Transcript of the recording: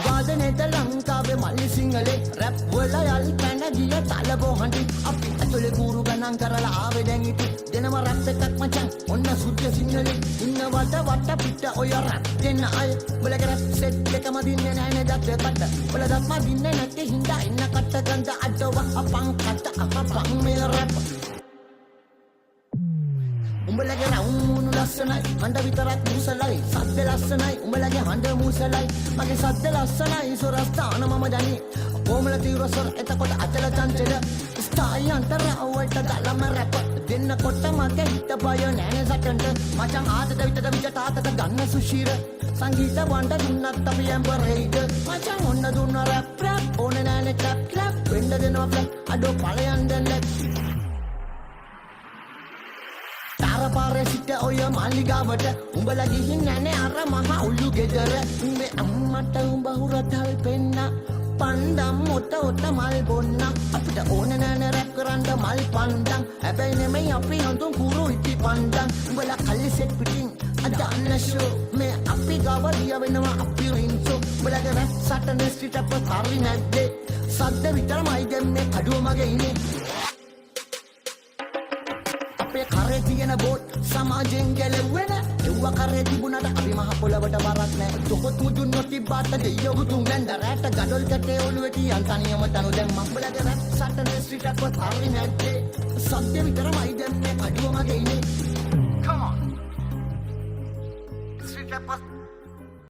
වාදනේද ලංකාවේ මල්ලි සිංහලේ රැප් වල යලි පැන ගිය තලබෝ හඬි අපි ඇතුලේ කූරු ගණන් කරලා ආවේ දැන් ඉතින් දෙනම රැප් එකක් මචං ඔන්න සුද්ධ සිංහලේ ඉන්නවට වට පිට ඔය රැප් දෙන්න අය බලක රැප් සෙට් එකම දින්නේ නැහැ නේද කට ඔල දත්ම දින්නේ නැති හින්දා ඉන්න කට ගඳ අඩව අපං කට අපං මේ රැප් උඹලගේ රවුමුණු ලස්සනයි හඬ විතරක් මුසලයි සද්ද ලස්සනයි උඹලගේ හඬ මුසලයි මගේ සද්ද ලස්සනයි සොරස්ථාන මම දනි කොමල තීරසොර එතකොට අතල චංචල ස්ටායි අන්තර අවල්ට දලම රැප දෙන්නකොට මගේ හිත බය නෑනේ සටන්ට මචං ආතද විතද විජ තාතක ගන්න සුශීර සංගීත වණ්ඩ දුන්නත් අපි ඇම්බරේද මචං ඔන්න දුන්න රැප් රැප් ඕනේ නෑනේ ක්ලැප් ක්ලැප් වෙන්න දෙනවා ෆ්ලැප් අඩෝ ඵලයන් දැන් පාරේ සිට ඔය මාලිගාවට උඹලා ගිහින් නැනේ අර මහ උළු ගෙදර මේ අම්මට උඹ හුරතල් පෙන්න පණ්ඩම් ඔත ඔත මල් බොන්න අපිට ඕන නෑනේ රැප් කරන්න මල් පණ්ඩම් හැබැයි නෙමෙයි අපි හඳුන් කුරු ඉති පණ්ඩම් උඹලා කල්ලි සෙට් පිටින් අදන්න ෂෝ මේ අපි ගාව දිය වෙනවා අපි රින්සෝ උඹලාගේ රැප් සටන ස්ට්‍රීට් අප් හරි නැද්දේ සද්ද විතරමයි දෙන්නේ කඩුව මගේ ඉන්නේ කරේ තියෙන බෝට් සමාජෙන් ගැලවෙන එව්ව කරේ තිබුණාට අපි මහ පොළවට වරක් නෑ තොකොත් මුදුන් නොතිබ්බාට දෙයියෝ තුන් වැන්ද රැට ගඩොල් කැටේ ඔළුවේ තියන් තනියම තනු දැන් මම්බලගේ රැප් සටන ස්ට්‍රීට් එකවත් හරි නැද්දේ සද්ද විතරමයි දැන්නේ කඩුව මගේ ඉන්නේ come on ස්ට්‍රීට් එකවත්